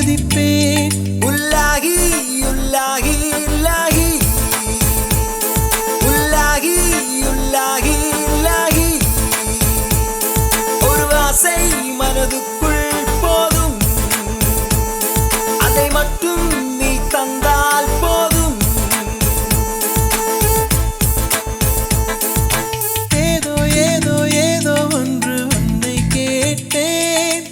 பதிப்பேன். உள்ளாகி உள்ளாகி உள்ளாகி உள்ளாகி உள்ளாகி உள்ளாகி ஒரு ஆசை மனதுக்குள் போதும், அதை மட்டும் நீ தந்தால் போதும். ஏதோ ஏதோ ஏதோ ஒன்று உன்னை கேட்டேன்,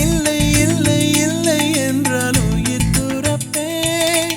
இல்லை இல்லை இல்லை என்றால் உயிர் துறப்பேன்.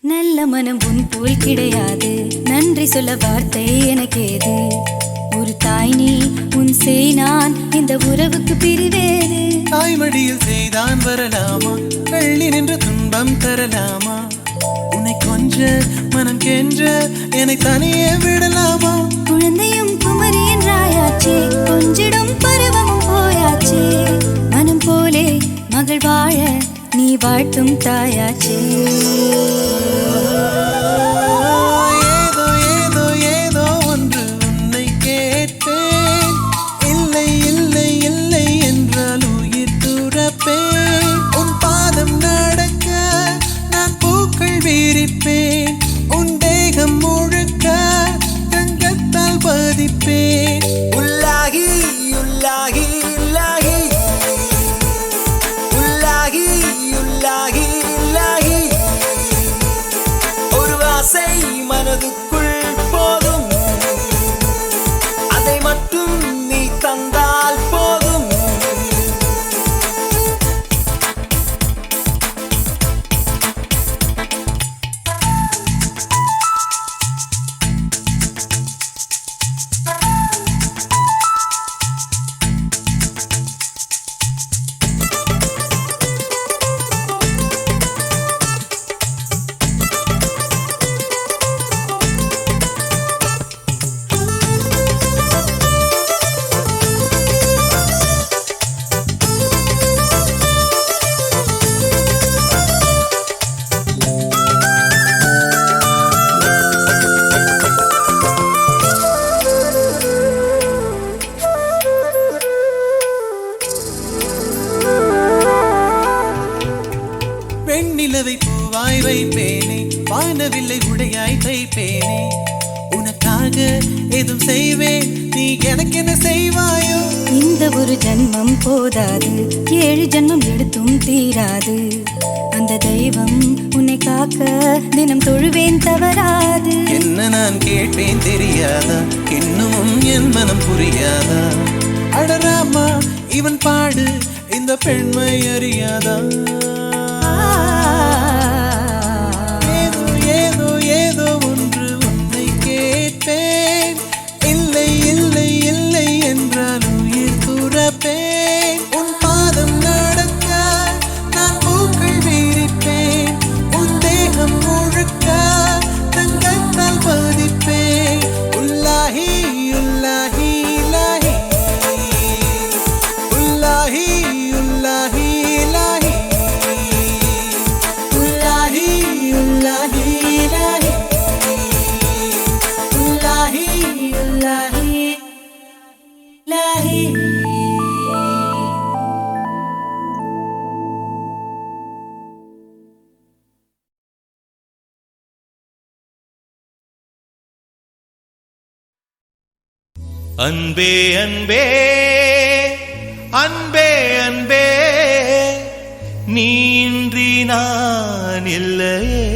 நல்ல மனம் உன் போல் கிடையாது, நன்றி சொல்ல வார்த்தை எனக்கேது. ஒரு தாய் நீ, உன் செய் நான், இந்த உறவுக்கு பிரிவேது. தாய்மடியில் செய்தான் வரலாமா, வெள்ளி நின்று துன்பம் தரலாமா? உன்னை கொஞ்ச மனம் கென்ற என்னை தனியே விடலாமா? குழந்தையும் குமரி என்றாயாச்சே, கொஞ்சிடும் பருவமும் போயாச்சே. மனம் போலே மகள் வாழ நீ வாழ்த்தும் தாயாச்சே. ஏதோ ஏதோ ஏதோ ஒன்று உன்னை கேட்டேன், இல்லை இல்லை இல்லை என்றால் உயிர் துறப்பேன். உன் பாதம் நடக்க நான் பூக்கள் விரிப்பேன், உன் தேகம் முழுக்க தங்கத்தால் பதிப்பேன். உள்ளாகி உள்ளாகி உள்ளாகி உள்ளாகி உள்ளாகி உள்ளாகி ஒரு ஆசை மனதுக்குள் போதும், அதை மட்டும் நீ தந்தால் போதும். வெண்ணிலவை பூவாய் வைப்பேனே, வானவில்லை உடையாய் தைப்பேனே. உனக்காக ஏதும் செய்வேன், நீ எனக்கு என்ன செய்வாயோ? இந்த ஒரு ஜன்மம் போதாது, 7 ஜன்மம் எடுத்தும் தீராது. அந்த தெய்வம் உன்னை காக்க தினம் தொழுவேன் தவறாது. என்ன நான் கேட்பேன் தெரியாதா, இன்னும் என் மனம் புரியாதா? அடராமா இவன் பாடு, இந்த பெண்மை அறியாதா? ஏதோ ஏதோ ஏதோ ஒன்று உன்னை கேட்பேன், இல்லை இல்லை இல்லை என்றால் உயிர் துறப்பேன். உன் பாதம் நடக்க நான் பூக்கள் விரிப்பேன், உன் தேகம் முழுக்க தங்கத்தால் பதிப்பேன். உள்ளாகி உள்ளாகி இலாஹி, உள்ளாஹி உள்ளாஹி இலாஹி, உள்ளாஹி உள்ளாஹி இலாஹி, உள்ளாஹி உள்ளாஹி இலாஹி. அன்பே அன்பே அன்பே அன்பே, நீ இன்றி நான் இல்லையே.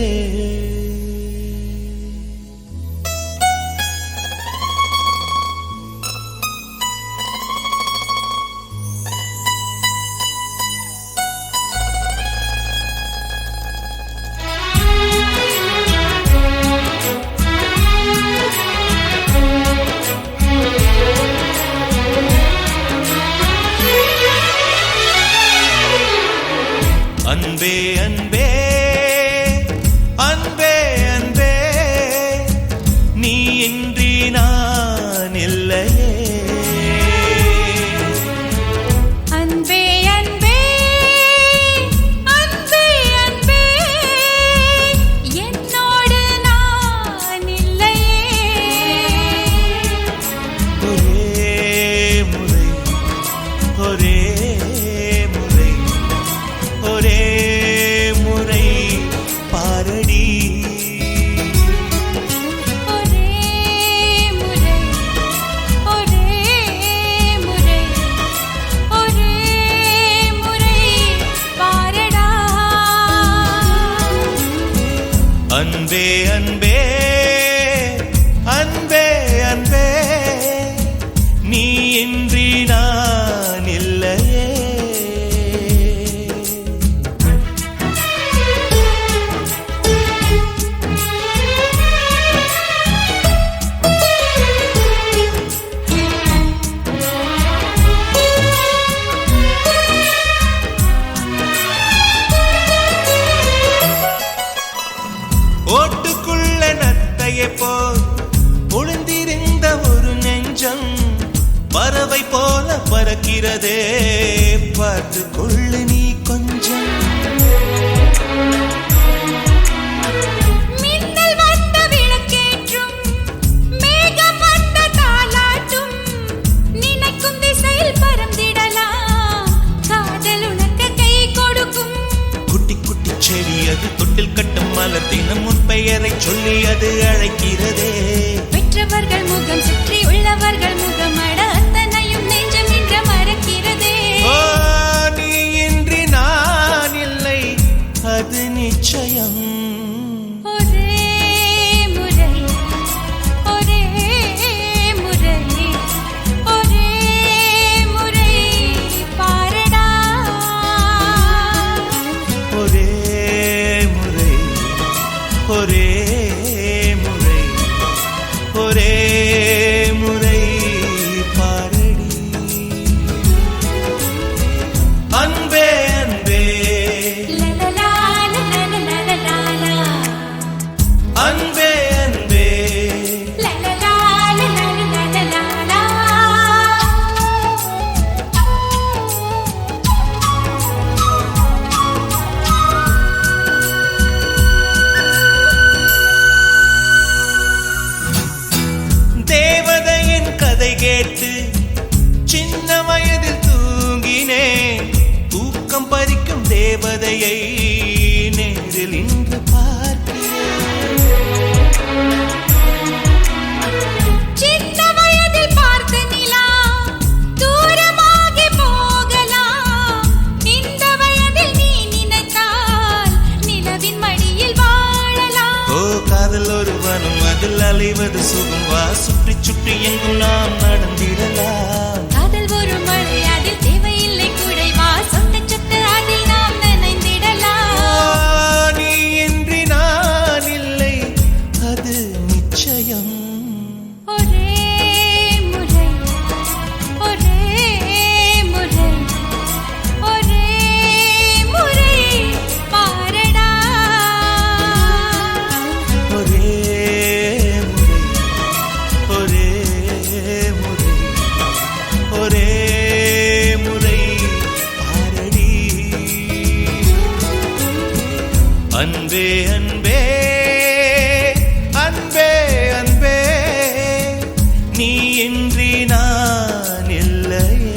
அன்பே அன்பே அன்பே அன்பே நீ இன்றி நான் இல்லையே. அன்பே அன்பே அன்பே அன்பே என்னோடு நான் இல்லையே. ஒரே முறை ஒரே முறை ஒரே முறை பாரடி. ஒரே முறை ஒரே முறை ஒரே முறை பாரடா. அன்பே அன்பே அன்பே அன்பே நீ இன்றி நான் இல்லையே. ஓட்டுக்குள்ள நத்தையை போல் ஒளிந்திருந்த ஒரு நெஞ்சம் பறவை போல பறக்கிறதே, பார்த்து கொள்ளு நீ கொஞ்சம். மின்னல் வந்த விளக்கேற்றும் மேகம் வந்த தாலாட்டும் நினைக்கும் திசையில் பறந்திடலாம், காதல் உனக்கு கை கொடுக்கும். குட்டி குட்டி செடி அது தொட்டில் கட்டும் மலர் தினம் உன் பெயரை சொல்லி அது அழைக்கிறதே. பெற்றவர்கள் முகம் சுற்றி உள்ளவர்கள் முகம் அட அத்தனையும் நெஞ்சம் இன்று மறக்கிறதே. ஓ நீ இன்றி நான் இல்லை அது நிச்சயம். ஒரே முறை ஒரே முறை ஒரே முறை பாரடா. ஒரே முறை ஒரே முறை ஒரே முறை பாரடி. அன்பே அன்பே லலலா லலலா அன்பே அன்பே லலலா லலலா. தேவதையின் கதை கேட்டு சின்ன வயதில் தூங்கினேன். தூக்கம் பறிக்கும் தேவதையை நேரில் இன்று பார்க்கிறேன். சின்ன வயதில் பார்த்த நிலா தூரமாகி போகலாம், இந்த வயதில் நீ நினைத்தால் நிலவின் மடியில் வாழலாம். ஓ காதல் ஒரு வனம் அதில் அலைவது சுகம் வா, சுற்றி சுற்றி எங்கும் நாம் நடந்திடலாம். காதல் ஒரு மழை அதில் தேவையில்லை குடைவா, சொட்ட சொட்ட அதில் நாம் நனைந்திடலாம். நீ இன்றி நான் இல்லை அது நிச்சயம். ஒரே முறை ஒரே முறை ஒரே முறை பாரடா. ஒரே முறை ஒரே முறை ஒரே முறை பாரடி. அன்பே அன்பே அன்பே அன்பே நீ இன்றி நான் இல்லையே.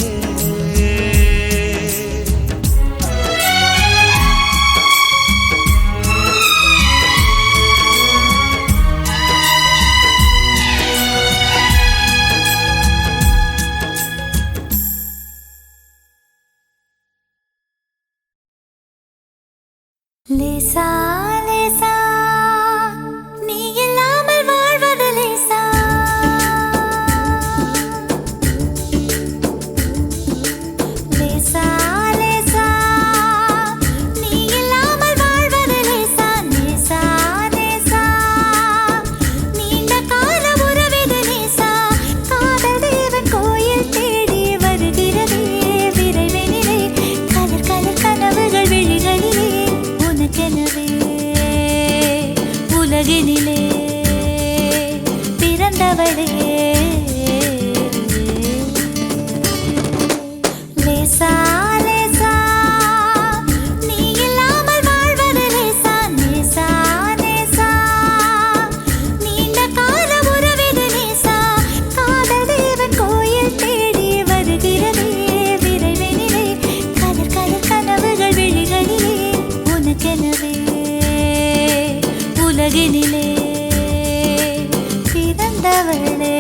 லேசா லேசா நீ இல்லாமல் வாழ்வது லேசா. லேசா லேசா நீ இல்லாமல் வாழ்வது லேசா. லேசா லேசா நீண்ட கால உறவிது லேசா. காதல் தேவன் கோயில் தேடி வருகிறதே விரைவினிலே, கலர் கலர் கனவுகள் விழிகளிலே. உலகினிலே பிறந்தவளே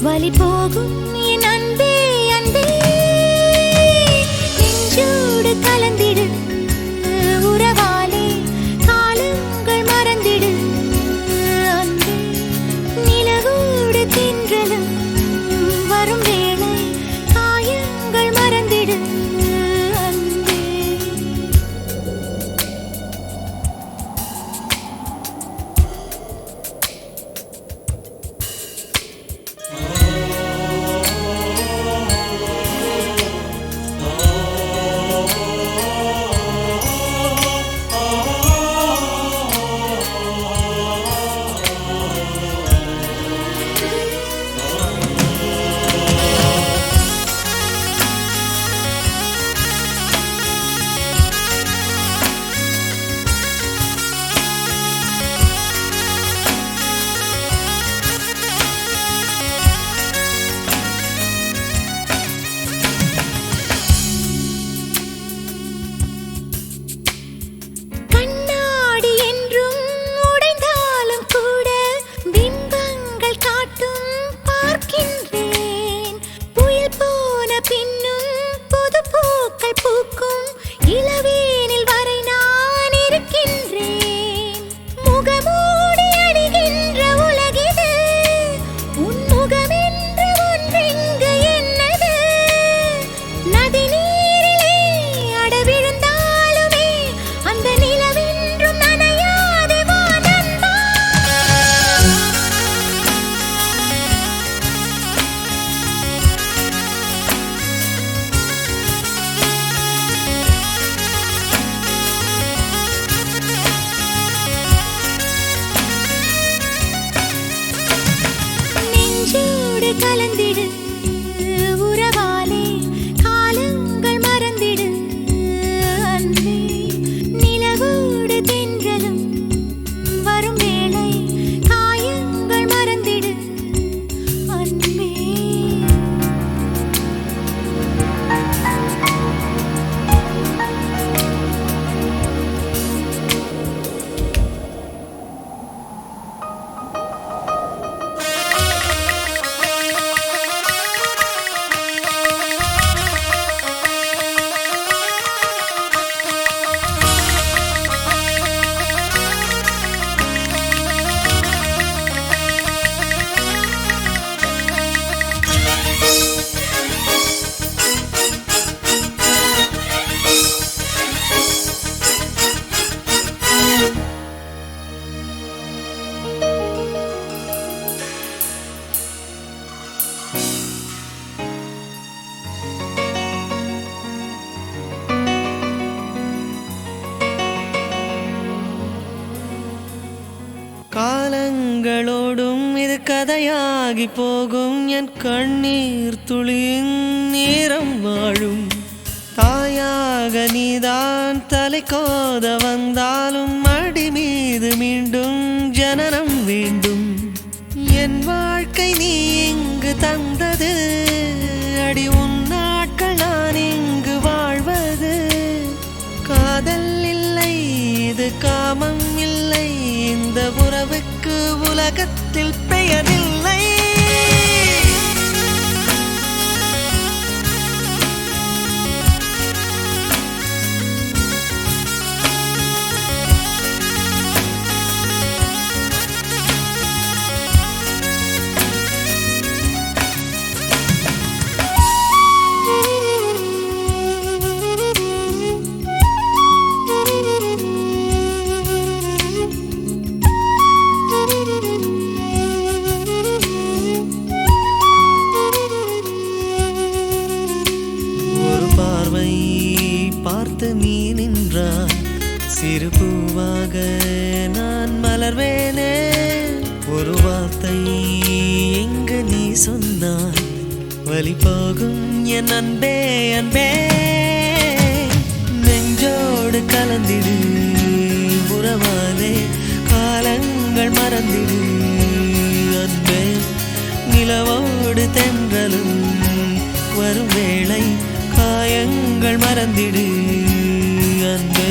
வலி போகும் என் அன்பே அன்பே நெஞ்சோடு கலந்திடு உறவாலே காலங்கள் மறந்திடு அன்பே நிலவோடு தென்றலும் வரும் வேளை காயங்கள் மறந்திடு அன்பே கண்ணாடி என்றும் உடைந்தாலும் கூட பிம்பங்கள் காட்டும் பார்க்கின்றேன் புயல் போன பின்னும் புது பூக்கள் பூக்கும் இளவேனில் வரை நான் இருக்கின்றேன் முகமூடி அணிகின்ற உலகிது உன் முகமென்று ஒன்றெங்கு என்னது நதி நீரிலே அடவிழுந்தாலுமே அந்த நிலவென்றும் நனையாதே வா நண்பா நெஞ்சோடு கலந்திடு உறவாலே காலங்கள் மறந்திடு அன்பே நிலவோடு தென்றலும் வரும் வேளை காயங்கள் மறந்திடு அன்பே காலங்களோடும் இது கதையாகி போகும் என் கண்ணீர் துளியின் நேரம் வாழும் தாயாக நீதான் தலை கோத வந்தாலும் அடி மீது மீண்டும் ஜனனம் வேண்டும் என் வாழ்க்கை நீ இங்கு தந்தது அடி உன் நாட்கள் நான் இங்கு வாழ்வது காதல் இல்லை இது காமம் இல்லை இந்த உறவுக்கு உலகத்தில் பெயரில்லை பார்த்து நீ நின்றாய் சிறு பூவாக நான் மலர்வேனே ஒரு வார்த்தை எங்கு நீ சொன்னாய் வலி போகும் என் அன்பே அன்பே நெஞ்சோடு கலந்திடு உறவாலே காலங்கள் மறந்திடு அன்பே நிலவோடு தென்றலும் வரும் வேளை காயங்கள் மறந்திடு அன்பே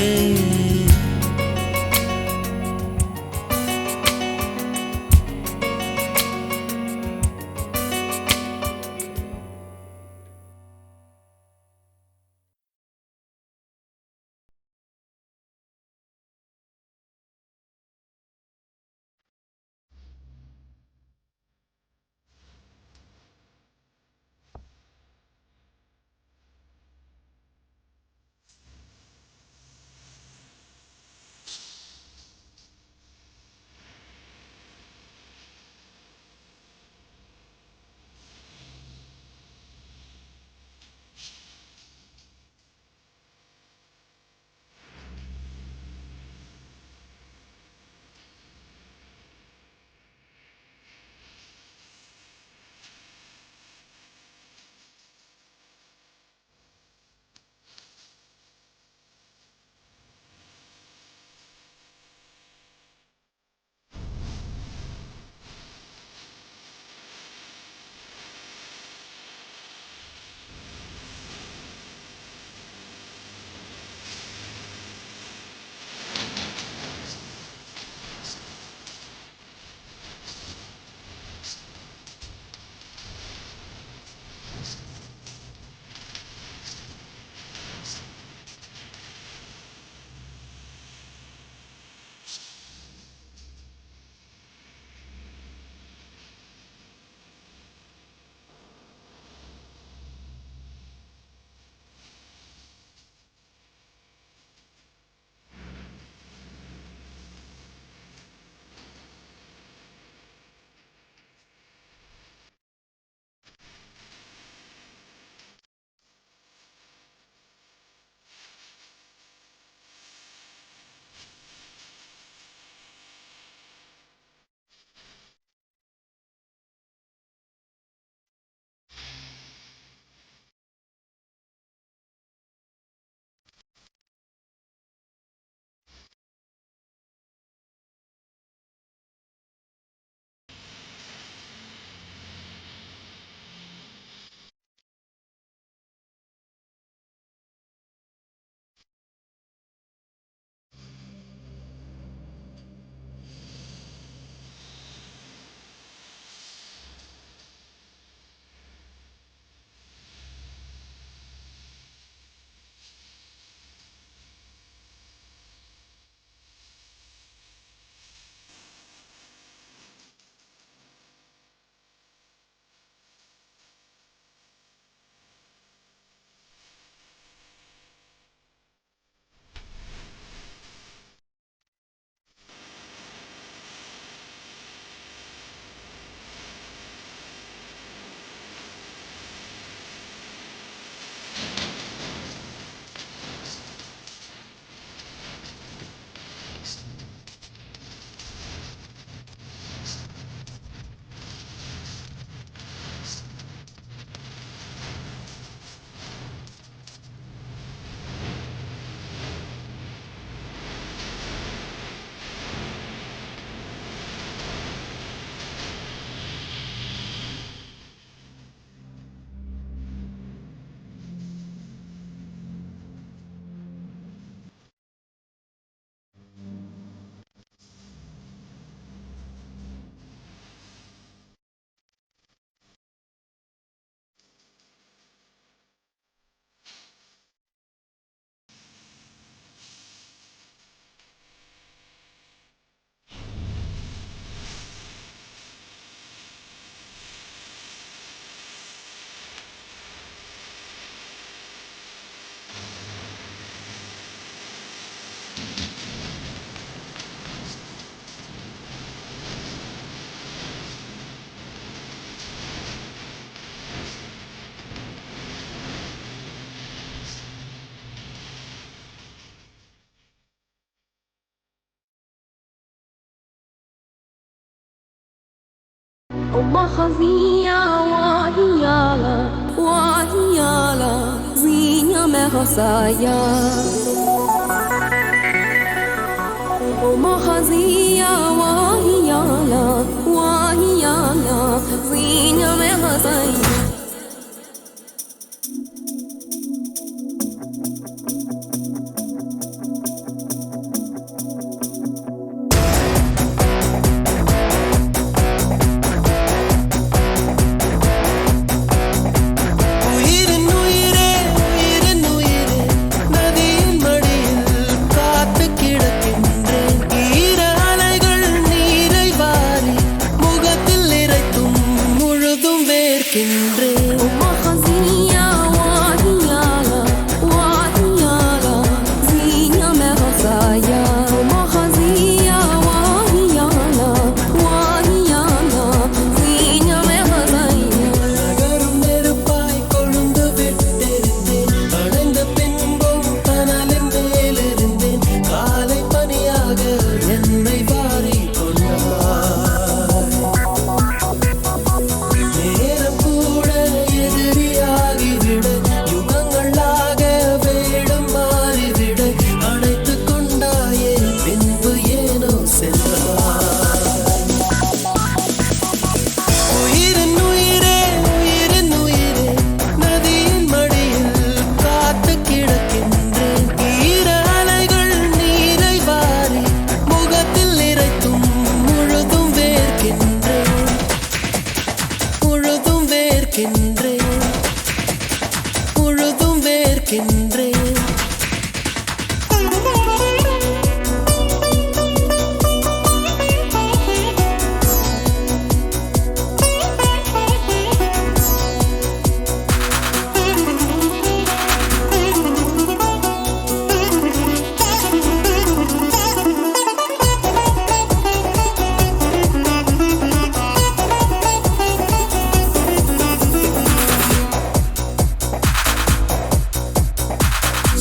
ومخزية وهيالا وهيالا زينة مهصايا ومخزية وهيالا وهيالا زينة مهصايا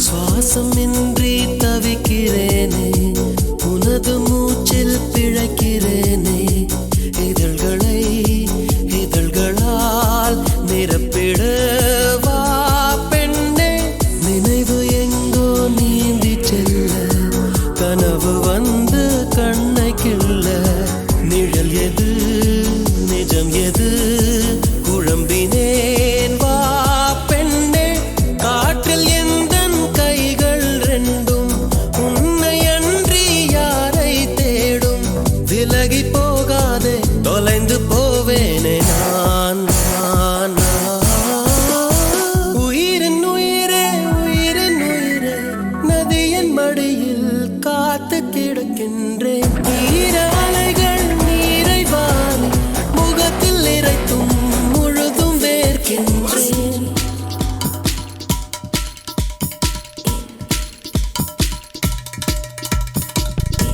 சுவாசமின்றி தவிக்கிறேனே உனது மூச்சில் பிழைக்கிறேனே இதழ்களால் நிரப்பிட வா பெண்ணே நினைவு எங்கோ நீந்தி செல்ல கனவு வந்து கண்ணை கிள்ள நிழல் எது நிஜம் எது குழம்பினேன் வா பெண்ணே காற்றில் எந்தன் கைகள் ரெண்டும் உன்னை அன்றி யாரை தேடும் விலகி போகாதே தொலைந்து போவேனே நான் உயிரின் உயிரே உயிரின் உயிரே நதியின் மடியில் காத்து கிடக்கின்றேன் ஈர அலைகள் நீரை வாரி முகத்தில் இறைத்தும் முழுதும் வேர்க்கின்றேன்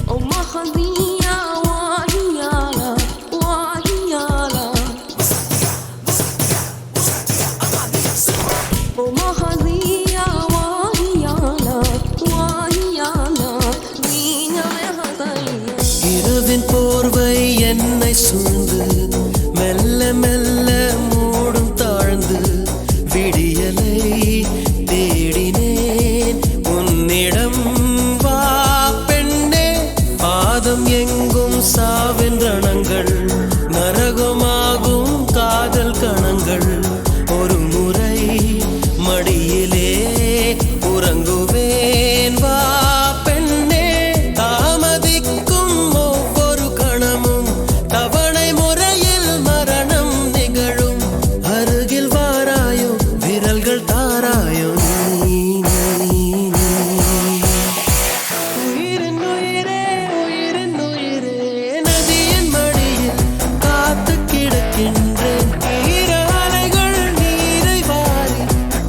ومخزية وهيالا وهيالا ومخزية وهيالا وهيالا زينة مهصايا இரவின் போர்வை என்னை சூழ்ந்து மெல்ல மெல்ல மூடும் தாழ்ந்து விடியலை தேடினேன் உன்னிடம் வா பெண்ணே பாதம் எங்கும் சாவின் ரணங்கள் நரகமாகும் காதல் கணங்கள் ஒரு முறை மடியிலே உறங்குவேன் வா பெண்ணே தாமதிக்கும் ஒவ்வொரு கணமும் தவணை முறையில் மரணம் நிகழும் அருகில் வாராயோ விரல்கள் தாராயோ நீ உயிரின் உயிரே உயிரின் உயிரே நதியின் மடியில் காத்து கிடக்கின்றேன் ஈர அலைகள் நீரை வாரி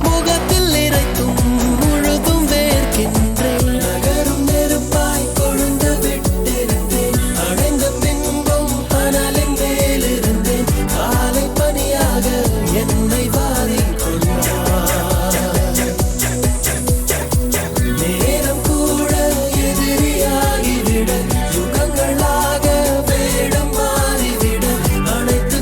முகத்தில் இறைத்தும் முழுதும் வேர்க்கின்றேன் நகரும் நெருப்பாய் கொழுந்து விட்டிருந்தேன் அடைந்த பின்பும் அனலின் மேலிருந்தேன் காலை பனியாக என்னை வாரி நேரம் கூட எதிரியாகிவிட யுகங்களாக வேடம் மாறிவிட அனைத்து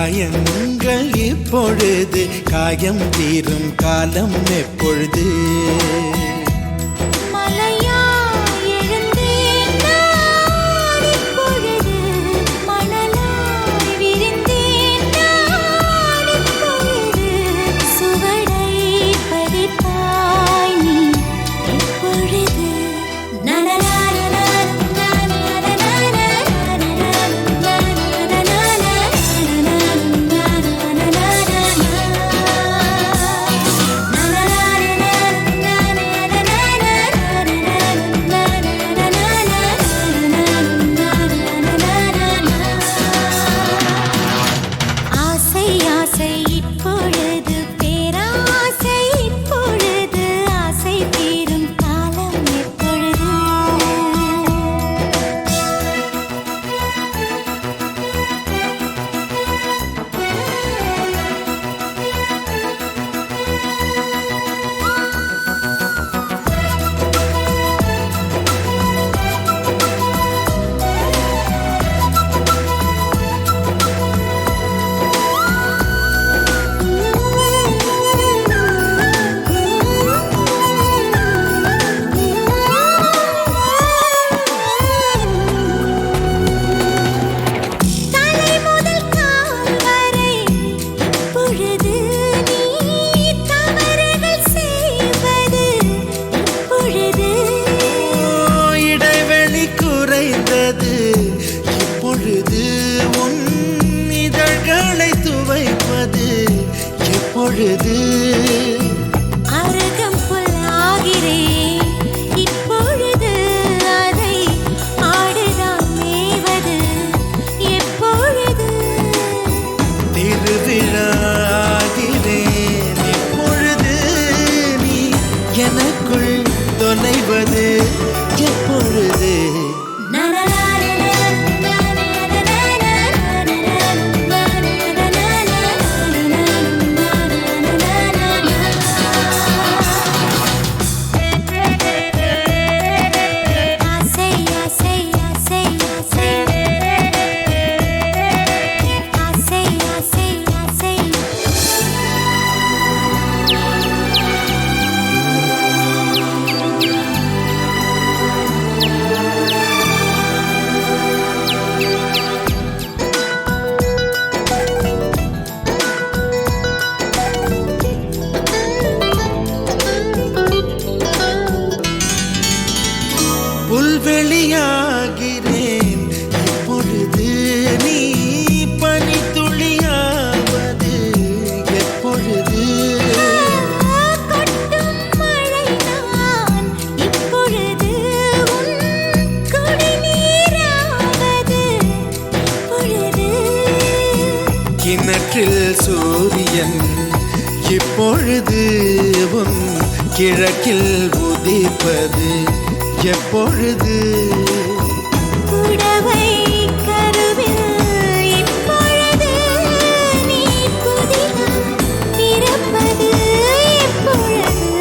காயங்கள் இப்பொழுது காயம் தீரும் காலம் எப்பொழுது மலையா எழுந்தேன் நான் இப்பொழுது மணலாய் விரிந்தேன் நான் இப்பொழுது சுவடை பதிப்பாய் நீ எப்பொழுது ஆசை ஆசை இப்பொழுது பேராசை இப்பொழுது ஆசை தீரும் காலம் எப்பொழுது தலை முதல் கால் வரை இப்பொழுது நீ தவறுகள் செய்வது இப்பொழுது இடைவெளி குறைந்தது இப்பொழுது உன் இதழ்களை துவைப்பது எப்பொழுது அருகம் புல்லாகிறேன் இப்பொழுது அதை ஆடுதான் மேவது எப்பொழுது திருவிழாகிறேன் இப்பொழுது நீ எனக்குள் தொலைவது எப்பொழுது ஆசை ஆசை ஆசை ஆசை ஆசை ஆசை ஆசை புல்வெளியாகிறேன் இப்பொழுது நீ பனித்துளியாவது எப்பொழுது கொட்டும் மழை நான் இப்பொழுது உன் குடிநீராவது இப்பொழுது கிணற்றில் சூரியன் இப்பொழுது உன் கிழக்கில் உதிப்பது எப்பொழுது புடவை கருவில் இப்பொழுது நீ புதினம் பிறப்பது எப்பொழுது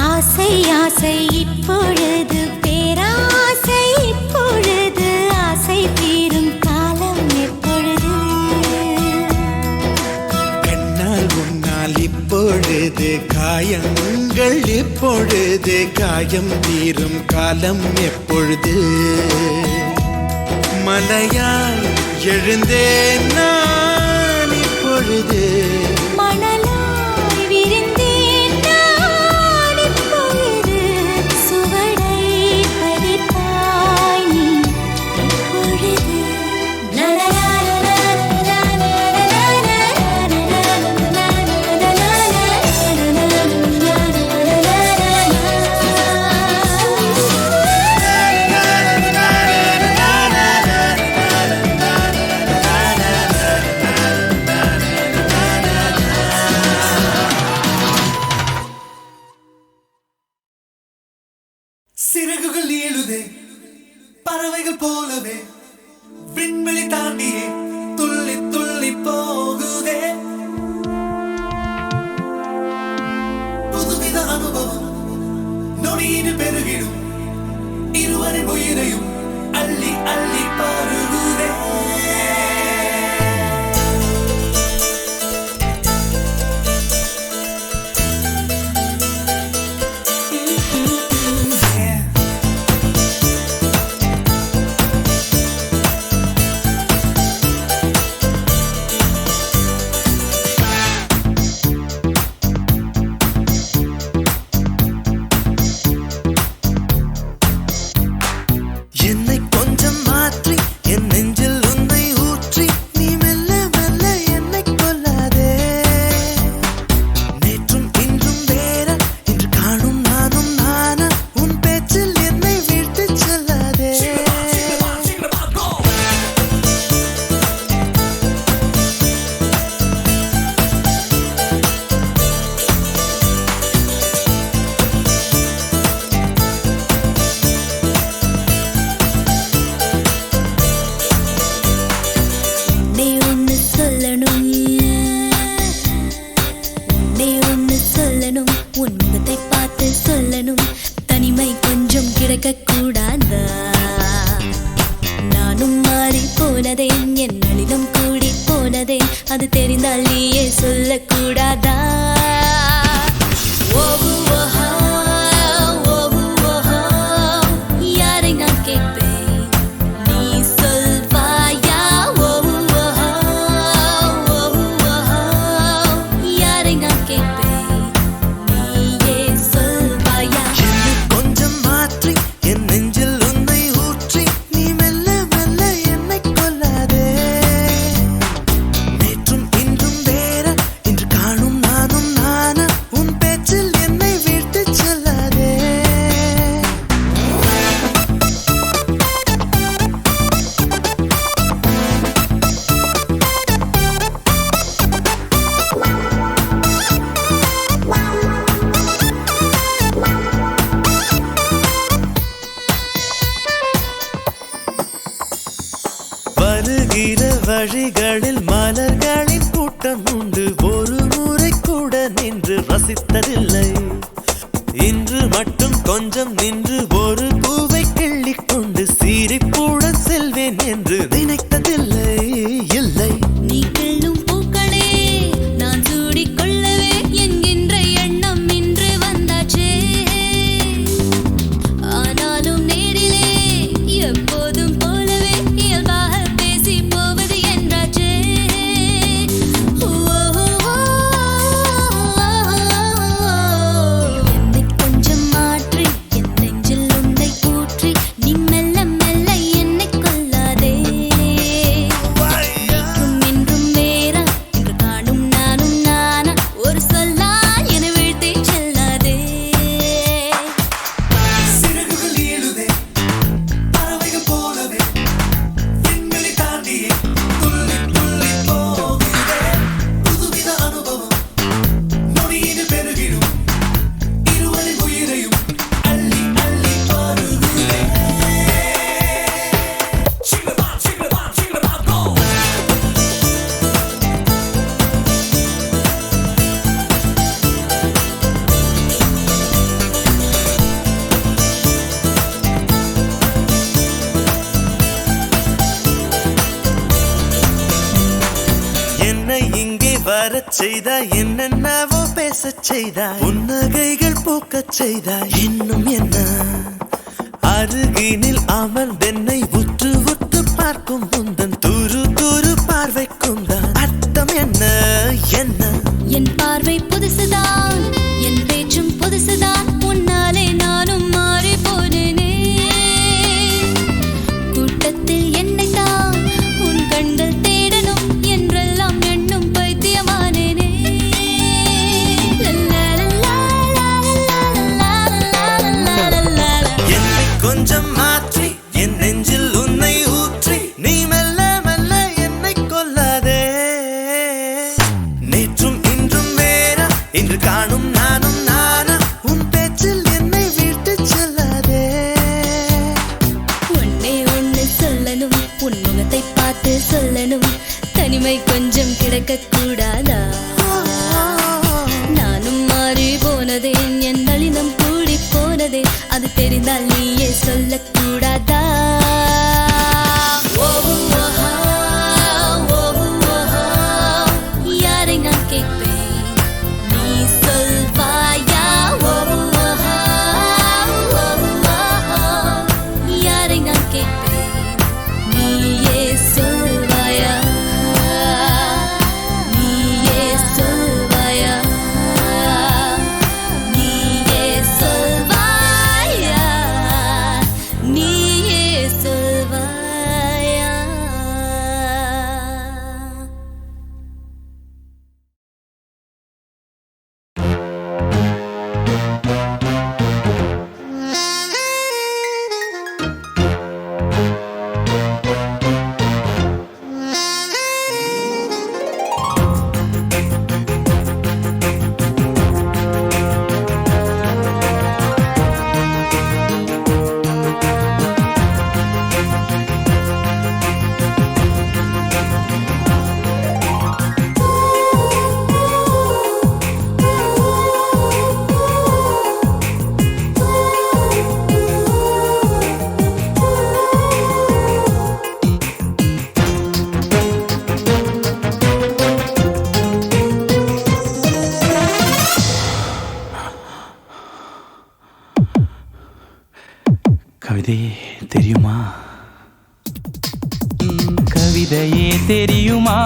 ஆசை ஆசை இப்பொழுது பேராசை இப்பொழுது ஆசை தீரும் காலம் எப்பொழுது கண்ணால் உன்னால் இப்பொழுது காயங்கள் இப்பொழுது காயம் தீரும் காலம் எப்பொழுது மலையாய் எழுந்தேன் நான் இப்பொழுது மணலாய் விரிந்தேன் நான் இப்பொழுது சுவடை பதிப்பாய் நீ எப்பொழுது சிறகுகள் ஏழுதே பறவைகள் போலவே விண்வெளி தாண்டியே துள்ளி துள்ளி போகுதே போனதே என் நளினம் கூடி போனதே அது தெரிந்தால் நீயே சொல்லக்கூடாதா ஓஹோ ஓஹோ ஓஹோ யாரை நான் கேட்பேன் நீ சொல்வாயா ஓஹோ ஓஹோ யாரை நான் கேட்பேன் நீயே சொல்வாயா என்னை கொஞ்சம் மாற்றி என் நெஞ்சில் உன்னை ஊற்றி நீ மெல்ல மெல்ல என்னை கொல்லாதே நேற்றும் இன்றும் வேற இன்று காணும் நானும் நானா உன் பேச்சில் என்னை விட்டு செல்லாதே வருகிற வழிகளில் மலர்களின் கூட்டம் உண்டு ஒரு முறை கூட நின்று ரசித்ததில்லை இன்று மட்டும் கொஞ்சம் நின்று ஒரு பூவை கிள்ளிக் கொண்டு சிரிப்புடன் செல்வேன் என்று நினைத்ததில்லை இல்லை நீ கிள்ளும் பூக்களே நான் சூடிக்கொள்ளவே என்கின்ற எண்ணம் இன்று வந்தாச்சே ஆனாலும் நேரிலே எப்போதும் போலவே இயல்பாக பேசி போவது என்றாச்சே என்னை கொஞ்சம் மாற்றி என் நெஞ்சில் உன்னை ஊற்றி நீ மெல்ல மெல்ல என்னை கொல்லாதே என்றும் இன்றும் வேறா இன்று காணும் நானும் நானா ஒரு சொல்லால் என வீழ்த்தி செல்லாதே சிறகுகள் ஏழுதே பறவைகள் போலவே விண்வெளி தாண்டியே துள்ளி துள்ளி போகிறே புதுவித அனுபவம் நொடியினில் பெருகிடும் இருவரின் உயிரையும் அள்ளி அள்ளி பருகுதே சிங்களாம் சிங்களாம் சிங்களாம் கோ என்னை இங்கே வரச் செய்தாய் என்னென்னவோ பேசச் செய்தாய் புன்னகைகள் பூக்கச் செய்தாய் இன்னும் என்ன அருகினில் அமர்ந்தென்னை உற்று உற்று பார்க்கும் முந்தன் துரு துரு பார்வைக்கும் தான் அர்த்தம் என்ன என்ன என் பார்வை புதுசுதான் என் பேச்சும் புதுசுதான் உன்னாலே நானும் மாறி போனேனே கூட்டத்தில் என்னை தான் உன் கண்கள் தேடணும் என்றெல்லாம் எண்ணும் பைத்தியமானேனே லல்லா லல்லா லல்லா லல்லா லல்லா என்னை கொஞ்சம் மாற்றி என் நெஞ்சில் உன்னை ஊற்றி நீ மெல்ல மெல்ல என்னை கொல்லாதே நேற்றும் இன்றும் வேற இன்று காணும் நானும் நானா உன் பேச்சில் என்னை விட்டு செல்லாதே ஒன்னே ஒன்னு சொல்லணும் உன் முகத்தை பார்த்து சொல்லணும் தனிமை கொஞ்சம் கிடக்க கூடாதா நானும் மாறி போனதே என் நளினம் கூடி போனதே அது தெரிந்தால் நீயே சொல்லக்கூடாதா ஓஹோ ஓஹோ ஓஹோ யாரை நான் கேட்பேன் நீ சொல்வாயா ஓஹோ ஓஹோ யாரை நான் கேட்பேன் நீயே சொல்வாயா நீயே சொல்வாயா நீயே சொல்வாயா நீயே கவிதையே தெரியுமா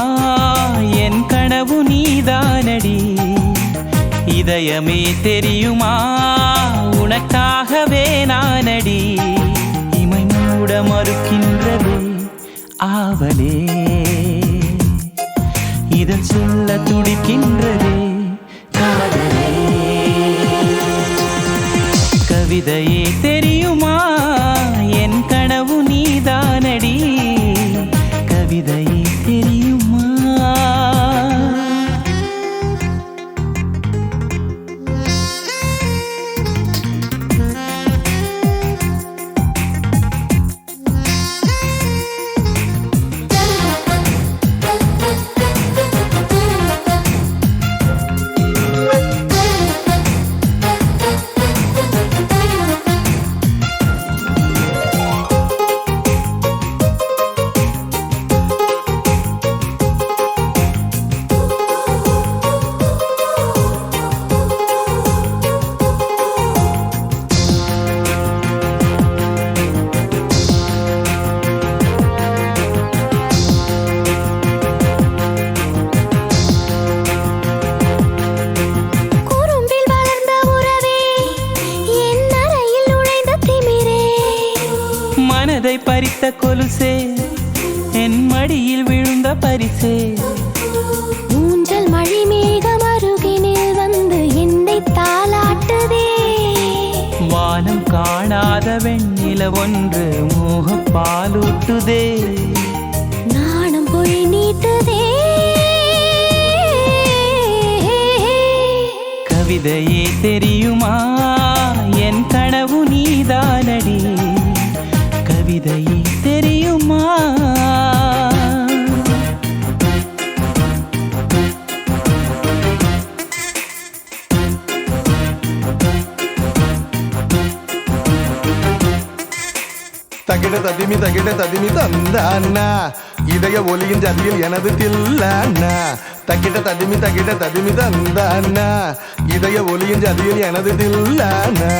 என் கனவு நீதானடி இதயமே தெரியுமா உனக்காகவே நானடி இமை மூட மறுக்கின்றது ஆவலே இதன் சொல்ல துடிக்கின்றதே காதலே கவிதையே தெரியுமா என் கனவு நீதானடி கவிதையே தெரியுமா மனதை பறித்த கொலுசே என் மடியில் விழுந்த பரிசே ஊஞ்சல் மழை மேகம் அருகினில் வந்து என்னை தாலாட்டுதே வானம் காணாத வெண்ணில ஒன்று மோகப் பாலூட்டுதே நாணம் போய் நீட்டுதே கவிதையே தெரியுமா என் கனவு நீதானடி கவிதையே தெரியுமா தகிட ததிமி தந்தானா இதய ஒலியின் ஜதியில் எனது தில்லானா தகிட ததிமி தந்தானா இதய ஒலியின் ஜதியில் எனது தில்லானா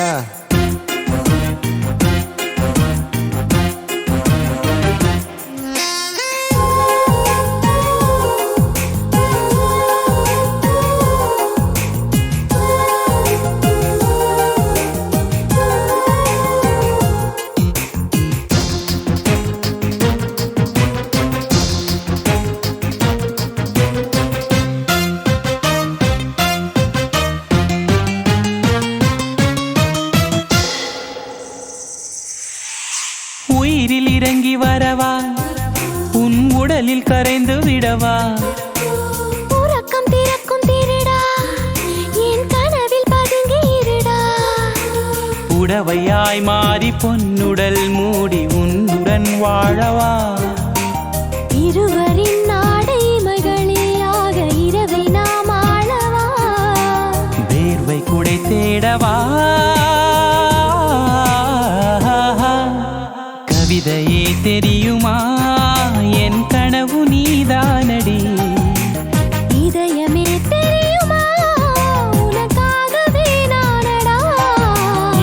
உயிரில் இறங்கி வரவா உன் உடலில் கரைந்து விடவா உறக்கம் திறக்கும் திருடா என் கனவில் பதுங்கி இருடா புடவையாய் மாறி பொன்னுடல் மூடி உன்னுடன் வாழவா இருவரின் நாடை மகளியாக இரவை நாம் ஆளவா வேர்வை குடை தேடவா கவிதையே தெரியுமா என் கனவு நீதானடி இதயமே தெரியுமா உனக்காகவே நானடா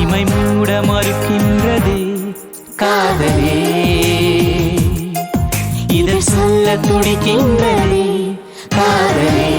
இமை மூட மறுக்கின்றதே காதலே இதழ் சொல்ல துடிக்கின்றதே காதலே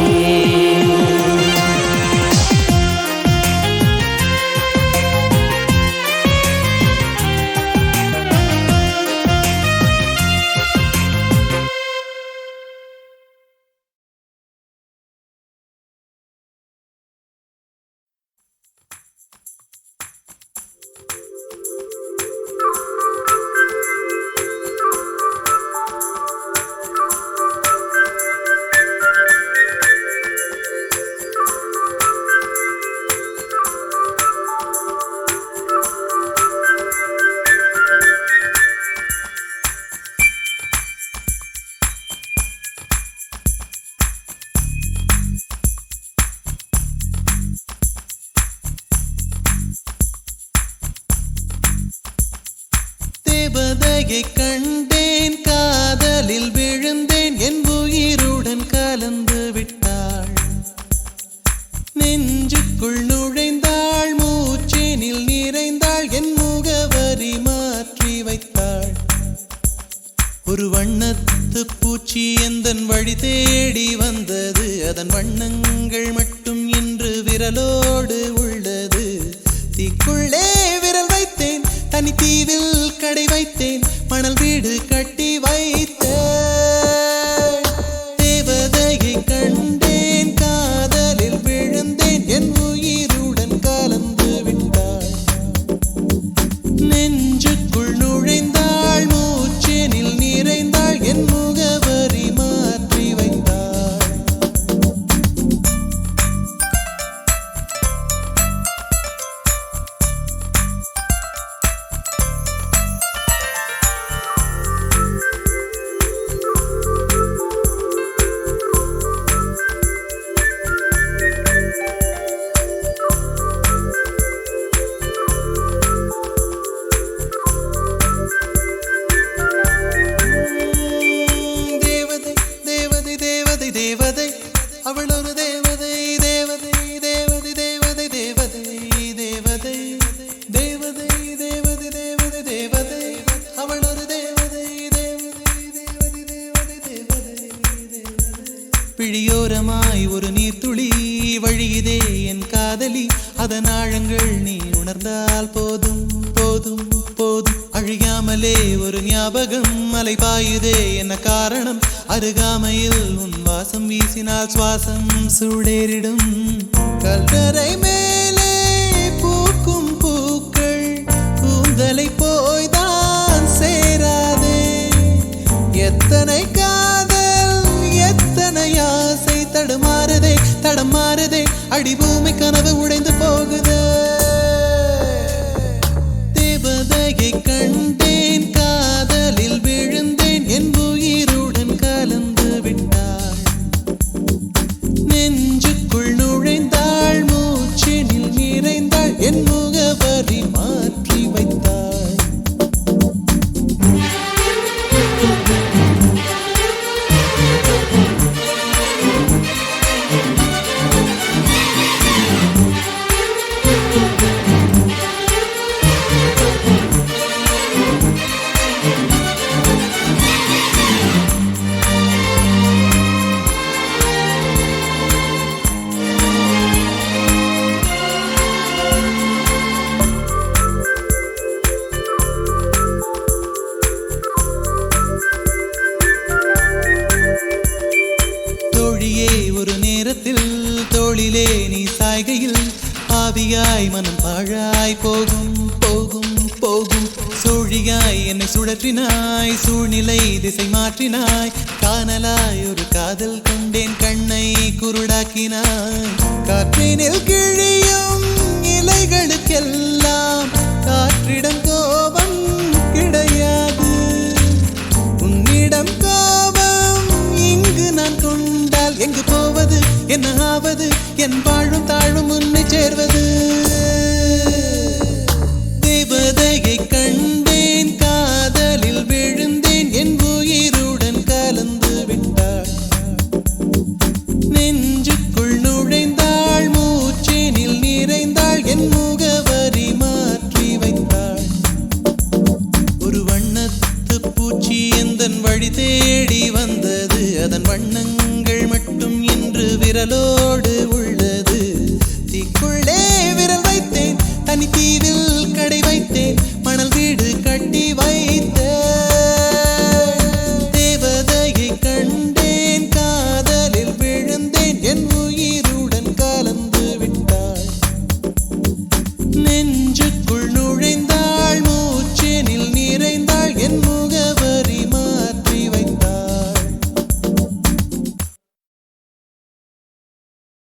பூச்சி எந்தன் வழி தேடி வந்தது அதன் வண்ணங்கள் மட்டும் இன்று விரலோடு உள்ளது தீக்குள்ளே விரல் வைத்தேன் தனி தீவில் கடை வைத்தேன் மணல் வீடு கட்டி வைத்தேன் தேவதையை கண்டேன் காதலில் விழுந்தேன் என் உயிருடன் கலந்து விட்டாள் நெஞ்சுக்குள் நுழைந்தாள் மூச்சேனில் நிறைந்தாள் என் முகவரி மாற்றி வைத்தாள் தேவதை அவள் ஒரு தேவதை தேவதை தேவதை தேவதை தேவதை தேவதை தேவதை தேவதை தேவதை தேவதை அவள் ஒரு தேவதை தேவதை தேவதை தேவதை தேவதை பிழியோரமாய் ஒரு நீர்த்துளி வழியுதே என் காதலி அதன் ஆழங்கள் நீ உணர்ந்தால் போதும் போதும் போதும் அழியாமலே ஒரு ஞாபகம் மலை பாயுதே என்ன காரணம் அருகாமையில் உன் வாசம் வீசினால் சுவாசம் சூடேறிடும் கல்லறை மேலே பூக்கும் பூக்கள் கூந்தலை போய்தான் சேராதே எத்தனை காதல் எத்தனை ஆசை தடுமாறுதே தடமாறுதே அடிபூமி கனவு உடைந்து போகுதே தேவதையை கண்டேன் காதலில் விழுந்தேன் என் உயிருடன் கலந்து விட்டாள் நெஞ்சுக்குள் நுழைந்தாள் மூச்சினில் நிறைந்தாள் என் முகவரி மாற்றி வைத்தாள் ஒரு நேரத்தில் தோளிலே நீ சாய்கையில் ஆவியாய் மனம் பாழாய் போகும் போகும் போகும் சூழியாய் என்னை சுழற்றினாய் சூழ்நிலை திசை மாற்றினாய் காணலாய் ஒரு காதல் கொண்டேன் கண்ணை குருடாக்கினாய் காற்றினில் கிழியும் இலைகளுக்கெல்லாம் காற்றிடம் கோபம் கிடையாது உன்னிடம் கோபம் இங்கு நான் கொண்டால் எங்கு போவது என்ன ஆவது என் வாழும் தாழும் உன்னை சேர்வது தேவதையை கண்டேன் காதலில் விழுந்தேன் என் உயிருடன் கலந்து விட்டாள் நெஞ்சுக்குள் நுழைந்தாள் மூச்சேனில் நிறைந்தாள் என் முகவரி மாற்றி வைத்தாள் ஒரு வண்ணத்து பூச்சி எந்தன் வழி தேடி வந்தது அதன் வண்ணங்கள் மட்டும் இன்று விரலோடு